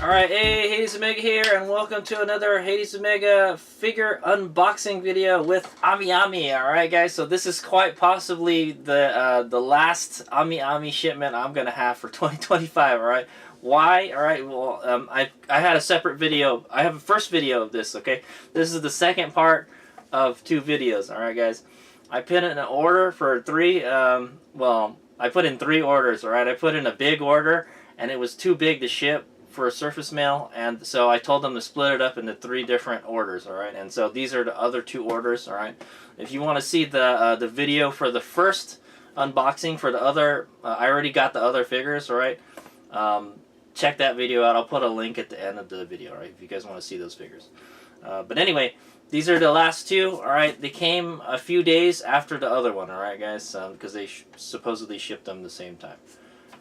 Alright, hey, Hades Omega here, and welcome to another Hades Omega figure unboxing video with AmiAmi. Alright guys, so this is quite possibly the last AmiAmi shipment I'm going to have for 2025, alright? Why? Alright, well, I had a separate video. I have a first video of this, okay? This is the second part of two videos, alright guys? I put in an order for three, well, I put in three orders, alright? I put in a big order, and it was too big to ship for a surface mail, and so I told them to split it up into three different orders, alright? And so these are the other two orders, alright? If you want to see the video for the first unboxing for the other, I already got the other figures, alright? Check that video out. I'll put a link at the end of the video, alright, if you guys want to see those figures. But anyway, these are the last two, alright? They came a few days after the other one, alright guys? Because they supposedly shipped them the same time.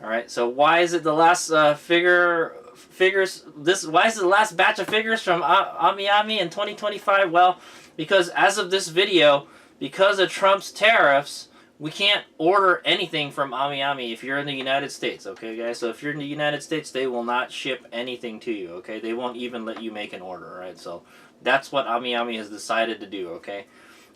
Alright, so why is it the last figures? Why is it the last batch of figures from AmiAmi in 2025? Well, because as of this video, because of Trump's tariffs, we can't order anything from AmiAmi if you're in the United States, okay guys? So if you're in the United States, they will not ship anything to you, okay? They won't even let you make an order, right? So that's what AmiAmi has decided to do, okay?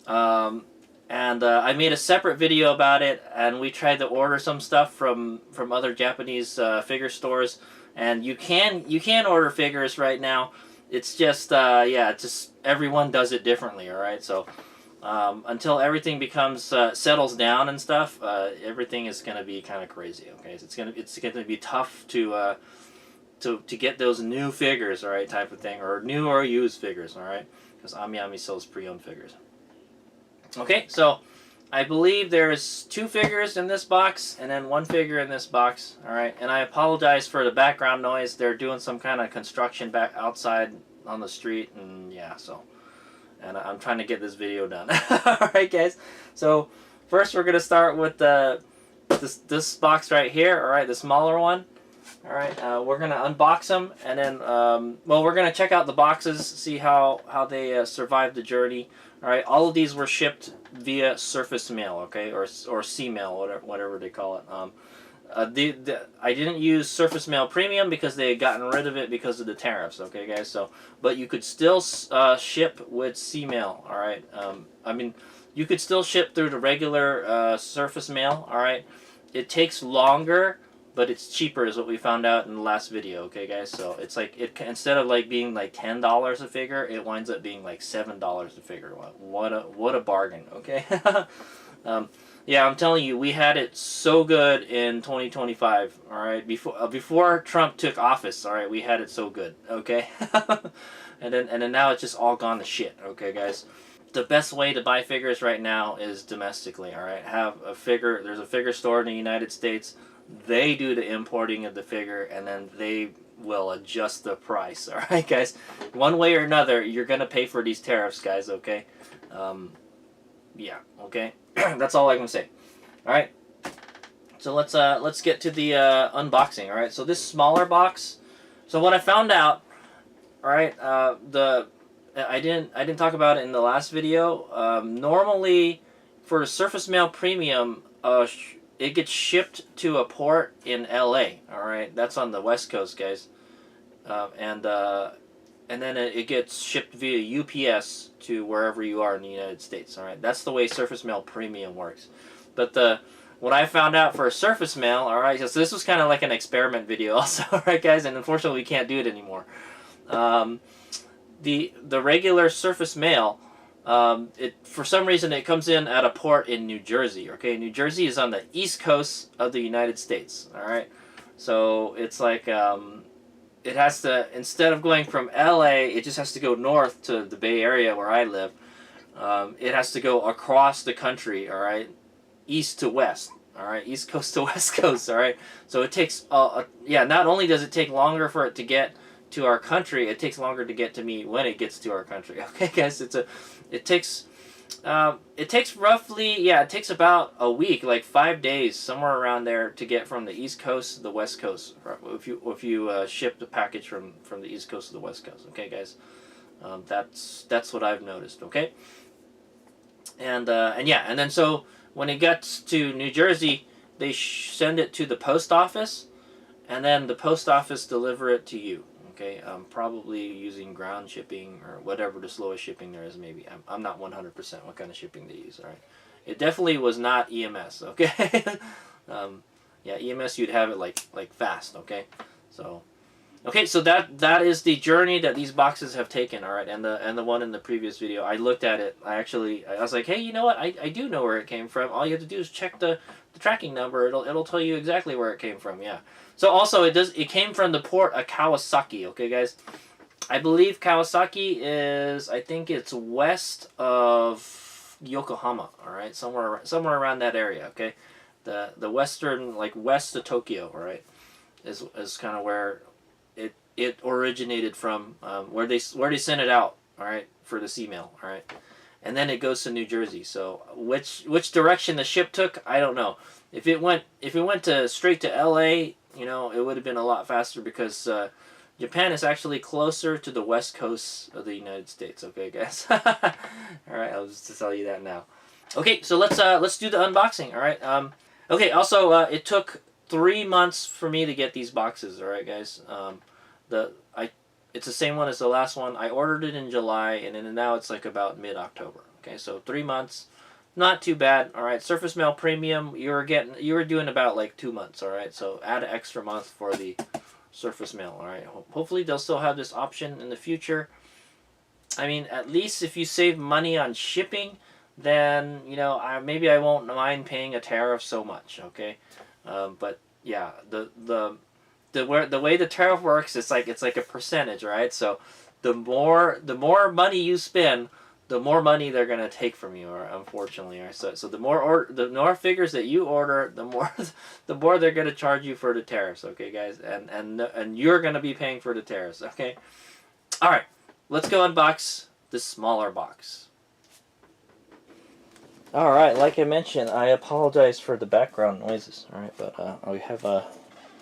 I made a separate video about it, and we tried to order some stuff from other Japanese figure stores, and you can order figures right now. It's just yeah, it's just everyone does it differently, all right? So until everything becomes settles down and stuff, everything is gonna be kind of crazy, okay? So it's gonna be tough to get those new figures, all right, type of thing, or new or used figures, all right? Because AmiAmi sells pre-owned figures. Okay, so I believe there's two figures in this box and then one figure in this box. Alright, and I apologize for the background noise. They're doing some kind of construction back outside on the street, and yeah, so. And I'm trying to get this video done. Alright guys, so first we're going to start with this box right here, alright, the smaller one. Alright, we're going to unbox them, and then, well, we're going to check out the boxes, see how they survived the journey. Alright, all of these were shipped via surface mail, okay, or sea mail, whatever they call it. I didn't use surface mail premium because they had gotten rid of it because of the tariffs, okay guys, so, but you could still ship with sea mail, alright, I mean, you could still ship through the regular surface mail, alright. It takes longer, but it's cheaper is what we found out in the last video, okay guys? So it's like, instead of like being like $10 a figure, it winds up being like $7 a figure. What a bargain, okay? Yeah, I'm telling you, we had it so good in 2025, all right? Before Trump took office, all right, we had it so good, okay? and then now it's just all gone to shit, okay guys? The best way to buy figures right now is domestically, all right? There's a figure store in the United States. They do the importing of the figure, and then they will adjust the price, alright guys? One way or another, you're going to pay for these tariffs, guys, okay? Yeah, okay? That's all I can say. Alright? So let's get to the unboxing, alright? So this smaller box, so what I found out, alright, I didn't talk about it in the last video. Normally, for the Surface Mail Premium, it gets shipped to a port in LA, alright? That's on the West Coast, guys. And then it gets shipped via UPS to wherever you are in the United States, alright? That's the way Surface Mail Premium works. But what I found out for Surface Mail, alright, so this was kind of like an experiment video also, alright guys? And unfortunately we can't do it anymore. The regular Surface Mail, for some reason it comes in at a port in New Jersey, okay? New Jersey is on the east coast of the United States, alright? So it's like, it has to, instead of going from LA, it just has to go north to the Bay Area where I live. It has to go across the country, alright? East to west, alright? East coast to west coast, alright? So it takes, yeah, not only does it take longer for it to get to our country, it takes longer to get to me when it gets to our country. Okay guys, it takes roughly, yeah, it takes about a week, like 5 days, somewhere around there, to get from the East Coast to the West Coast, if you ship the package from the East Coast to the West Coast, okay guys? That's what I've noticed, okay? And yeah, and then so when it gets to New Jersey, they send it to the post office, and then the post office deliver it to you. Okay, probably using ground shipping or whatever the slowest shipping there is. Maybe I'm not 100% what kind of shipping they use. All right, it definitely was not EMS. Okay, yeah, EMS you'd have it like fast. Okay, so. Okay, so that is the journey that these boxes have taken, all right, and the one in the previous video. I looked at it. I was like, hey, you know what? I do know where it came from. All you have to do is check the tracking number. It'll tell you exactly where it came from. Yeah. So also it came from the port of Kawasaki. Okay, guys. I believe Kawasaki is, I think it's west of Yokohama. All right, somewhere around that area. Okay, the western, like west of Tokyo. All right, is kind of where it originated from, where they sent it out, all right, for the sea mail, all right, and then it goes to New Jersey. So which direction the ship took, I don't know. If it went to straight to L.A., you know, it would have been a lot faster because Japan is actually closer to the west coast of the United States. Okay, guys. All right, I'll just tell you that now. Okay, so let's do the unboxing. All right. Okay. Also, it took 3 months for me to get these boxes. All right, guys. It's the same one as the last one. I ordered it in July, and then now it's like about mid-October. Okay, so 3 months, not too bad. All right, Surface Mail Premium, you were doing about like 2 months. All right, so add an extra month for the Surface Mail. All right, hopefully they'll still have this option in the future. I mean, at least if you save money on shipping, then you know maybe I won't mind paying a tariff so much. Okay, but yeah, the way the tariff works, it's like a percentage, right? So the more money you spend, the more money they're gonna take from you, or unfortunately, right? So the more figures that you order, the more they're gonna charge you for the tariffs, okay, guys, and you're gonna be paying for the tariffs, okay? All right, let's go unbox the smaller box. All right, like I mentioned, I apologize for the background noises. All right, but we have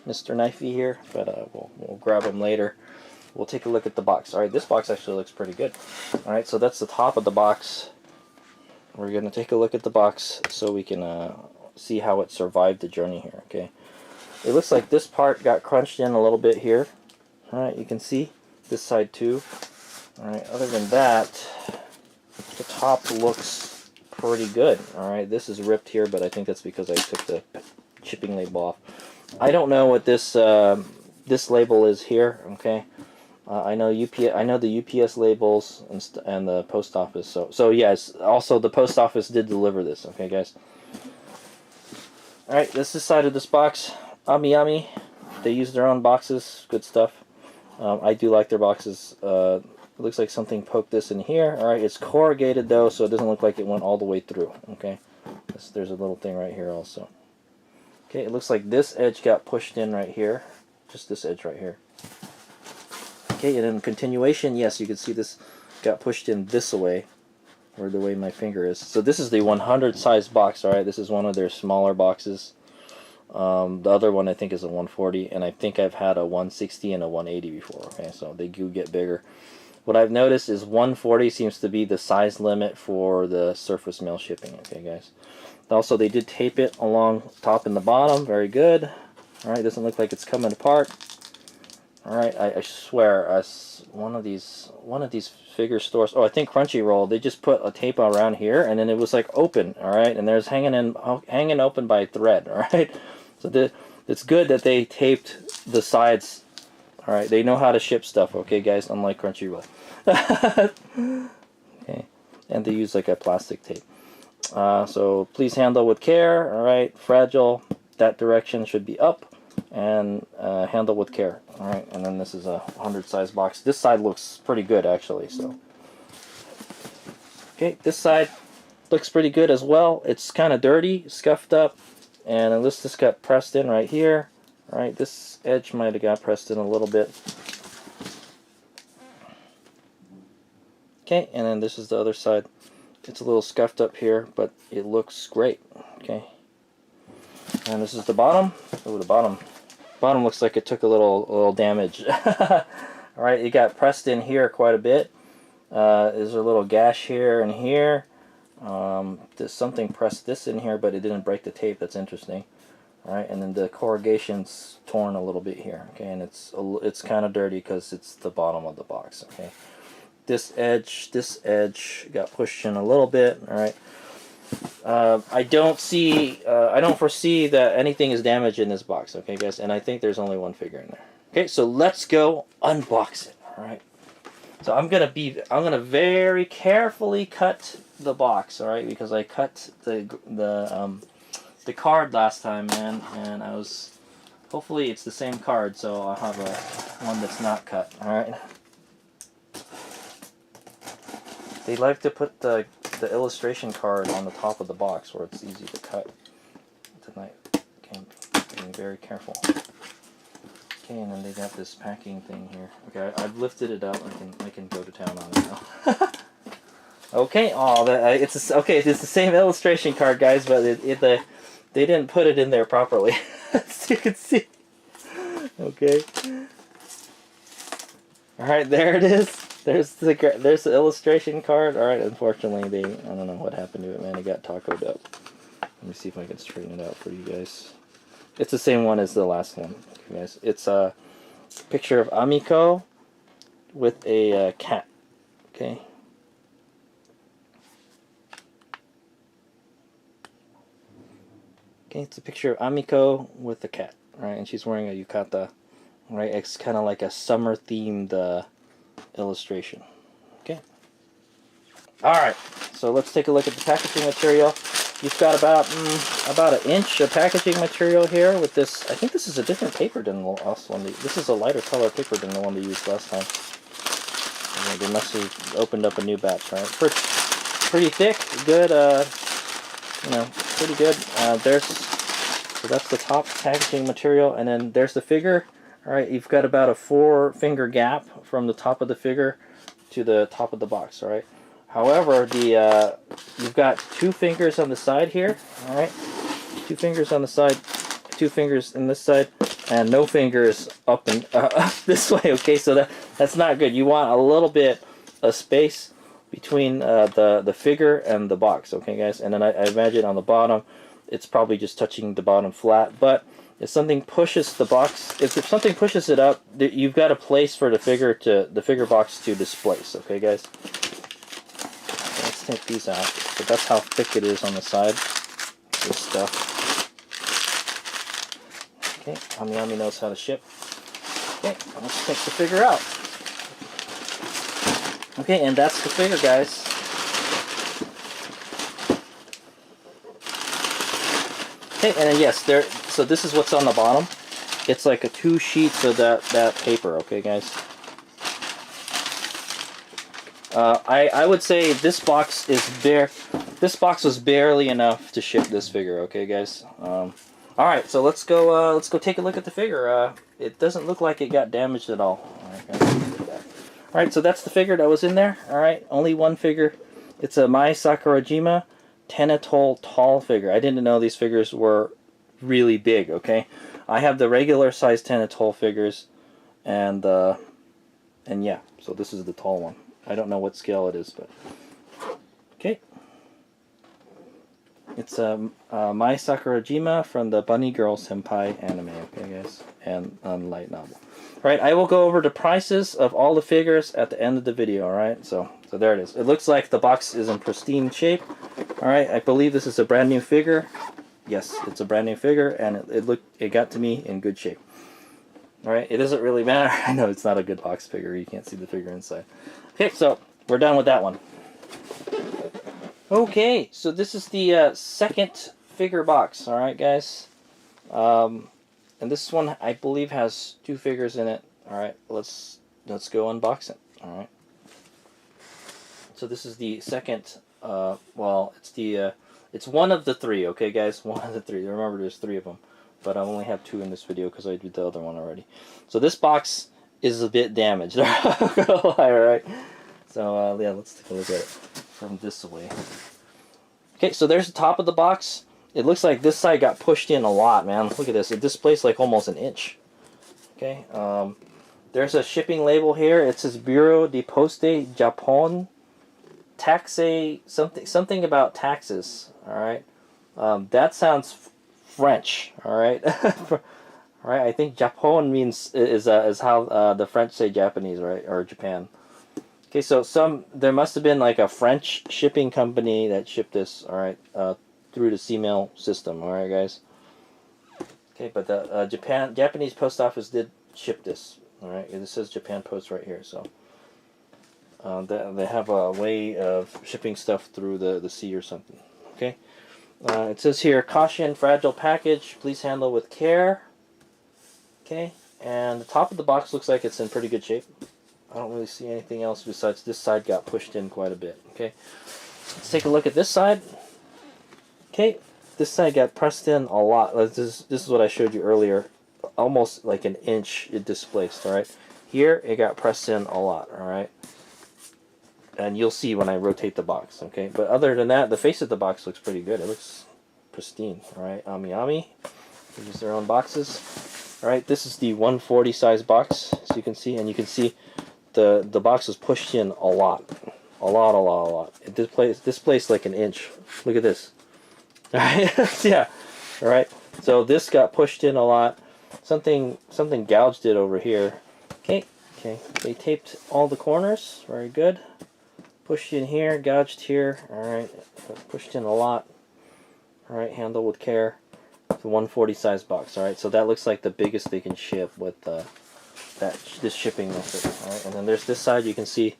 Mr. Knifey here, but we'll grab him later. We'll take a look at the box. All right, this box actually looks pretty good. All right, so that's the top of the box. We're going to take a look at the box so we can see how it survived the journey here, okay? It looks like this part got crunched in a little bit here. All right, you can see this side too. All right, other than that, the top looks pretty good. All right, this is ripped here, but I think that's because I took the shipping label off. I don't know what this this label is here. Okay, I know the UPS labels and the post office. So yes, also the post office did deliver this. Okay, guys. All right, this is the side of this box. AmiAmi, they use their own boxes. Good stuff. I do like their boxes. It looks like something poked this in here. All right, it's corrugated though, so it doesn't look like it went all the way through. Okay, there's a little thing right here also. Okay, it looks like this edge got pushed in right here. Just this edge right here. Okay, and in continuation, yes, you can see this got pushed in this way, or the way my finger is. So this is the 100 size box, alright? This is one of their smaller boxes. The other one I think is a 140, and I think I've had a 160 and a 180 before, okay? So they do get bigger. What I've noticed is 140 seems to be the size limit for the surface mail shipping, okay, guys? Also, they did tape it along top and the bottom. Very good. Alright, doesn't look like it's coming apart. Alright, I swear, one of these figure stores, oh, I think Crunchyroll, they just put a tape around here, and then it was like open, alright, and there's hanging open by a thread, alright? So it's good that they taped the sides, alright? They know how to ship stuff, okay, guys, unlike Crunchyroll. Okay, and they use like a plastic tape. So please handle with care, alright, fragile, that direction should be up, and handle with care, alright, and then this is a 100 size box. This side looks pretty good actually, so. Okay, this side looks pretty good as well. It's kind of dirty, scuffed up, and this just got pressed in right here, alright, this edge might have got pressed in a little bit. Okay, and then this is the other side. It's a little scuffed up here, but it looks great. Okay, and this is the bottom. Oh, the bottom looks like it took a little damage. All right, it got pressed in here quite a bit. There's a little gash here and here. There's something pressed this in here, but it didn't break the tape. That's interesting. All right, and then the corrugation's torn a little bit here. Okay, and it's kind of dirty because it's the bottom of the box. Okay, this edge got pushed in a little bit. All right. I don't foresee that anything is damaged in this box, okay, guys? And I think there's only one figure in there. Okay, so let's go unbox it. All right. So I'm gonna very carefully cut the box, all right, because I cut the card last time, man, and hopefully it's the same card, so I'll have one that's not cut. All right. They like to put the illustration card on the top of the box where it's easy to cut. Tonight, being very careful. Okay, and then they got this packing thing here. Okay, I've lifted it up. I can go to town on it now. Okay, it's the same illustration card, guys, but they didn't put it in there properly, as you can see. Okay. All right, there it is. There's the illustration card. All right, unfortunately, I don't know what happened to it, man. It got tacoed up. Let me see if I can straighten it out for you guys. It's the same one as the last one, okay, guys. It's a picture of Amiko with a cat. Okay. Okay, it's a picture of Amiko with a cat. All right, and she's wearing a yukata. Right, it's kind of like a summer themed illustration. Okay. Alright, so let's take a look at the packaging material. You've got about an inch of packaging material here with this. I think this is a different paper than the last one. This is a lighter color paper than the one they used last time. They must have opened up a new batch, right? Pretty thick, good, pretty good. So that's the top packaging material, and then there's the figure. Alright, you've got about a 4-finger gap from the top of the figure to the top of the box, alright? However, you've got 2 fingers on the side here, alright? 2 fingers on the side, 2 fingers in this side, and no fingers up and up this way, okay? So that's not good. You want a little bit of space between the figure and the box, okay, guys? And then I imagine on the bottom, it's probably just touching the bottom flat, but if something pushes the box, if something pushes it up, you've got a place for the figure box to displace. Okay, guys. So let's take these out. So that's how thick it is on the side. This stuff. Okay, AmiAmi knows how to ship. Okay, let's take the figure out. Okay, and that's the figure, guys. Okay, and then yes, so this is what's on the bottom. It's like 2 sheets of that paper, okay, guys. I would say this box is bare. This box was barely enough to ship this figure, okay, guys. All right, so let's go take a look at the figure. It doesn't look like it got damaged at all. All right, guys. All right, so that's the figure that was in there. All right, only one figure. It's a Mai Sakurajima Tenatol tall figure. I didn't know these figures were really big, okay? I have the regular size Tenatol figures, and yeah, so this is the tall one. I don't know what scale it is, but okay. It's Mai Sakurajima from the Bunny Girl Senpai anime, okay, guys, and light novel. All right, I will go over the prices of all the figures at the end of the video. All right, so there it is. It looks like the box is in pristine shape. All right, I believe this is a brand new figure. Yes, it's a brand new figure, and it got to me in good shape. All right, it doesn't really matter. I know it's not a good box figure. You can't see the figure inside. Okay, so we're done with that one. Okay, so this is the second figure box. All right, guys. And this one, I believe, has 2 figures in it. All right, let's go unbox it. All right. So this is the second. Well, it's one of the 3. Okay, guys, one of the 3. Remember, there's 3 of them, but I only have 2 in this video because I did the other one already. So this box is a bit damaged. I'm gonna lie, all right. So yeah, let's take a look at it from this way. Okay, so there's the top of the box. It looks like this side got pushed in a lot, man. Look at this. It displays like almost an inch. Okay. There's a shipping label here. It says Bureau de Poste Japon. Taxe something about taxes. All right. That sounds French. All right. All right. I think Japon means is how the French say Japanese, right, or Japan. Okay, so there must have been like a French shipping company that shipped this, all right, through the C-mail system, all right, guys. Okay, but the Japanese post office did ship this, all right. This says Japan Post right here, so they have a way of shipping stuff through the sea or something. Okay, it says here, caution, fragile package, please handle with care. Okay, and the top of the box looks like it's in pretty good shape. I don't really see anything else besides this side got pushed in quite a bit. Okay, let's take a look at this side. Okay, this side got pressed in a lot. This is what I showed you earlier. Almost like an inch it displaced. All right, here it got pressed in a lot. All right, and you'll see when I rotate the box. Okay, but other than that, the face of the box looks pretty good. It looks pristine. All right, AmiAmi, they use their own boxes. All right, this is the 140 size box, as you can see, and you can see the box was pushed in a lot. It displaced like an inch. Look at this. All right, yeah. All right, so this got pushed in a lot. Something gouged it over here. Okay. They taped all the corners. Very good. Pushed in here, gouged here. All right, pushed in a lot. All right, handle with care. It's a 140 size box. All right, so that looks like the biggest they can ship with this shipping method. All right, and then there's this side. You can see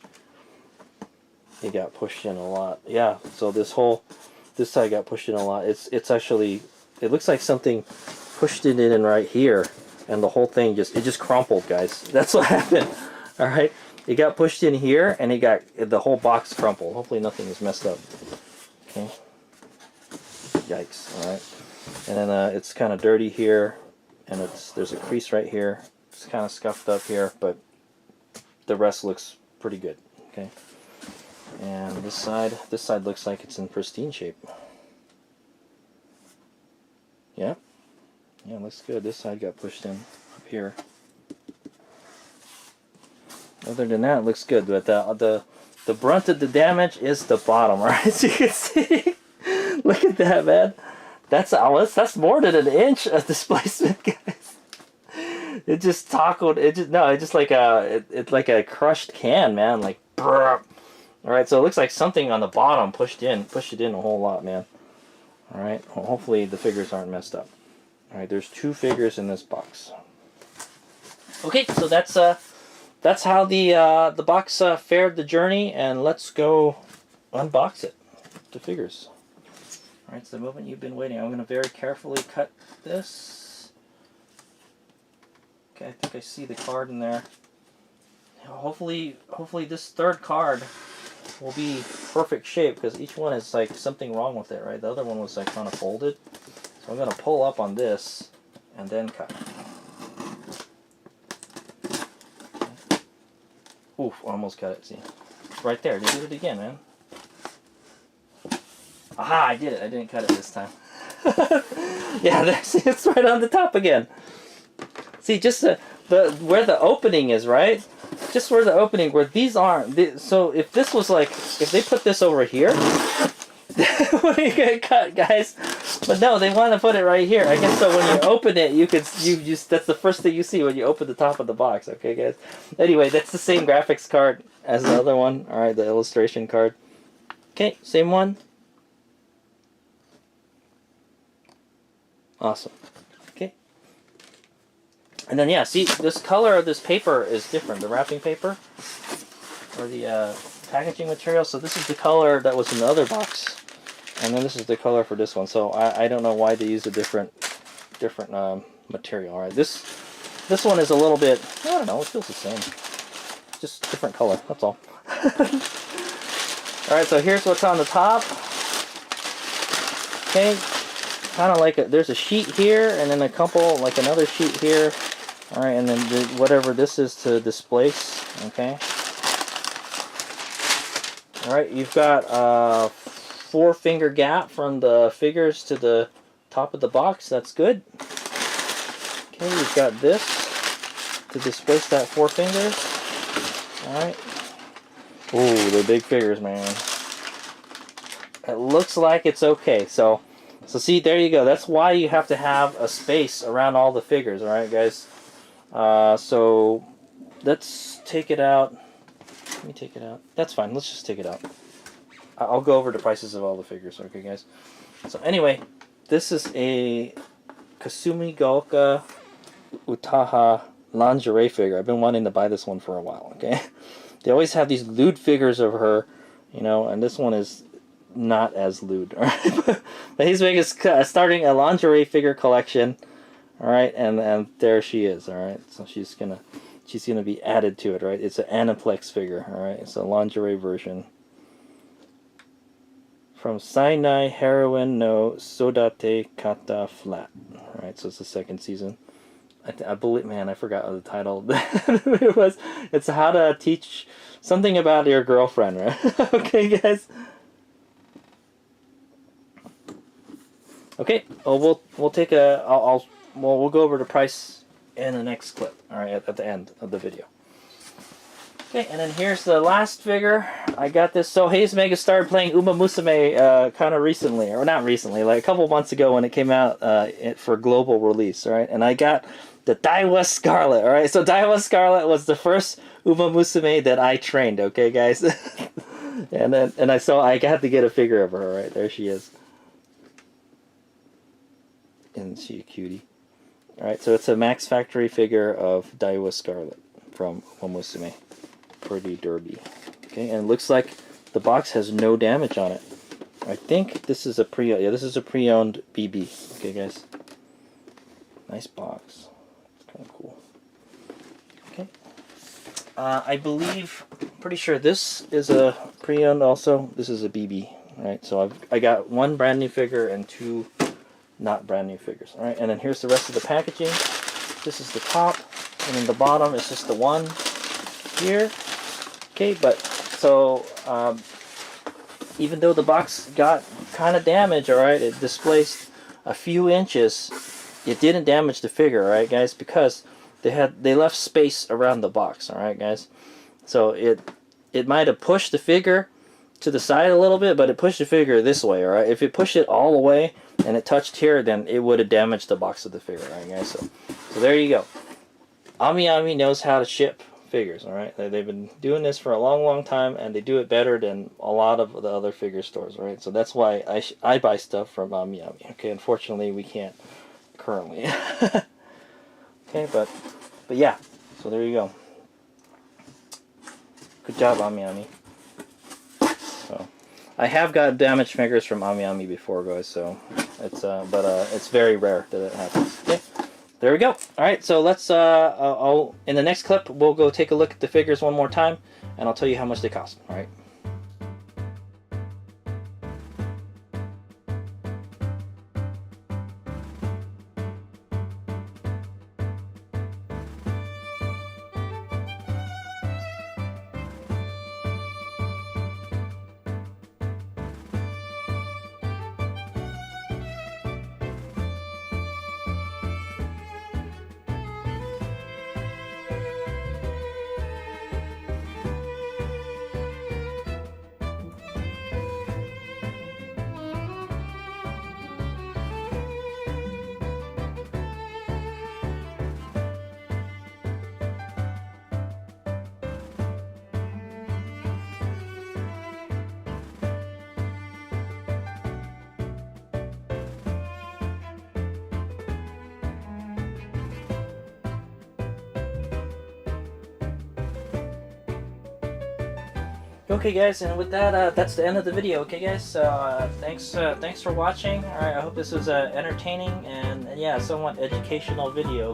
it got pushed in a lot. Yeah, so this side got pushed in a lot. It's actually, it looks like something pushed it in right here, and the whole thing just crumpled, guys. That's what happened. All right, it got pushed in here, and the whole box crumpled. Hopefully nothing is messed up. Okay. Yikes. All right, and then it's kind of dirty here, and there's a crease right here. It's kind of scuffed up here, but the rest looks pretty good. Okay, and this side looks like it's in pristine shape. Yeah, looks good. This side got pushed in up here. Other than that, it looks good. But the brunt of the damage is the bottom, right? As you can see, look at that, man. That's more than an inch of displacement, guys. It just tackled. It's just like a crushed can, man. Like, brr. All right. So it looks like something on the bottom pushed it in a whole lot, man. All right. Well, hopefully the figures aren't messed up. All right. There's 2 figures in this box. Okay. So that's how the box fared the journey, and let's go unbox it. The figures. All right. It's the moment you've been waiting. I'm going to very carefully cut this. Okay, I think I see the card in there. Hopefully this third card will be perfect shape, because each one is like something wrong with it, right? The other one was like kind of folded. So I'm going to pull up on this and then cut. Oof, almost cut it, see. Right there, you did it again, man. Aha, I did it. I didn't cut it this time. Yeah, it's right on the top again. See, just where the opening is, right? Just where the opening, where these aren't. So if this was like, if they put this over here, when you get cut, guys. But no, they want to put it right here. I guess so. When you open it, that's the first thing you see when you open the top of the box. Okay, guys. Anyway, that's the same graphics card as the other one. All right, the illustration card. Okay, same one. Awesome. Okay. And then, yeah, see, this color of this paper is different. The wrapping paper, or the packaging material. So this is the color that was in the other box. And then this is the color for this one. So I don't know why they use a different material. All right, this one is a little bit, I don't know, it feels the same. Just different color, that's all. All right, so here's what's on the top. Okay. Kind of like there's a sheet here, and then a couple, like another sheet here. All right, and then whatever this is to displace. Okay. All right, you've got 4-finger gap from the figures to the top of the box. That's good. Okay, you've got this to displace that 4 fingers. All right. Ooh, they're big figures, man. It looks like it's okay. So So see, there you go. That's why you have to have a space around all the figures. All right, guys. So let's take it out. Let me take it out. That's fine. Let's just take it out. I'll go over the prices of all the figures. Okay, guys. So anyway, this is a Kasumi Gaoka Utaha lingerie figure. I've been wanting to buy this one for a while. Okay, they always have these lewd figures of her, you know, and this one is not as lewd. All right, but he's making starting a lingerie figure collection. All right, and there she is. All right, so she's gonna be added to it. Right, it's an Aniplex figure. All right, it's a lingerie version from Sainai Heroine no Sodate Kata Flat. All right, so it's the second season. I believe, man, I forgot what the title it was. It's how to teach something about your girlfriend, right? Okay, guys. Okay. Oh, we'll take a. We'll go over the price in the next clip. All right, at the end of the video. Okay, and then here's the last figure. I got this. So Hayes Mega started playing Uma Musume kind of recently, or not recently, like a couple months ago when it came out for global release. All right, and I got the Daiwa Scarlet. All right, so Daiwa Scarlet was the first Uma Musume that I trained. Okay, guys, and I had to get a figure of her. All right, there she is. Isn't she a cutie? All right, so it's a Max Factory figure of Daiwa Scarlet from Uma Musume. Pretty derby. Okay, and it looks like the box has no damage on it. I think this is a this is a pre-owned BB. Okay, guys. Nice box. Kind of cool. Okay. I believe, pretty sure this is a pre-owned also. This is a BB. All right, so I got one brand new figure and two not brand new figures. All right, and then here's the rest of the packaging. This is the top, and then the bottom is just the one here. Okay, but so even though the box got kind of damaged, all right, it displaced a few inches, it didn't damage the figure, all right, guys, because they left space around the box, all right, guys. So it might have pushed the figure to the side a little bit, but it pushed the figure this way, all right. If it pushed it all the way and it touched here, then it would have damaged the box of the figure, all right, guys. So there you go. AmiAmi knows how to ship figures, all right. They've been doing this for a long time, and they do it better than a lot of the other figure stores, all right. So that's why I buy stuff from AmiAmi. Okay, unfortunately we can't currently. Okay, but yeah. So there you go. Good job, AmiAmi. So I have got damaged figures from AmiAmi before, guys. So it's it's very rare that it happens. Okay. There we go. All right, so let's in the next clip we'll go take a look at the figures one more time, and I'll tell you how much they cost. All right. Okay, guys, and with that, that's the end of the video. Okay, guys, so thanks for watching. All right, I hope this was entertaining and yeah, somewhat educational video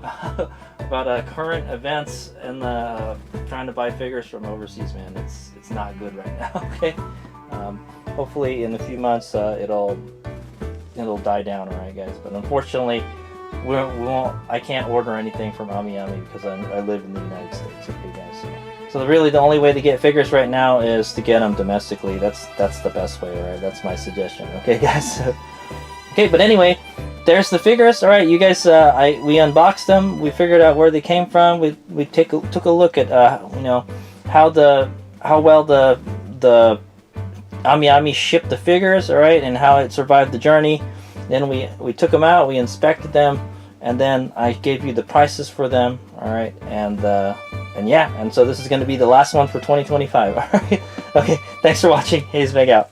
about current events and trying to buy figures from overseas. Man, it's not good right now. Okay, hopefully in a few months it'll die down. All right, guys, but unfortunately we won't. I can't order anything from AmiAmi because I live in the United States. Okay, guys. So really the only way to get figures right now is to get them domestically. That's the best way, right? That's my suggestion. Okay, guys. Okay, but anyway, there's the figures. All right, you guys. We unboxed them. We figured out where they came from. We took a look at you know, how well the AmiAmi shipped the figures. All right, and how it survived the journey. Then we took them out, we inspected them, and then I gave you the prices for them. All right, and yeah, and so this is going to be the last one for 2025. All right, okay. Thanks for watching. Hayes Meg out.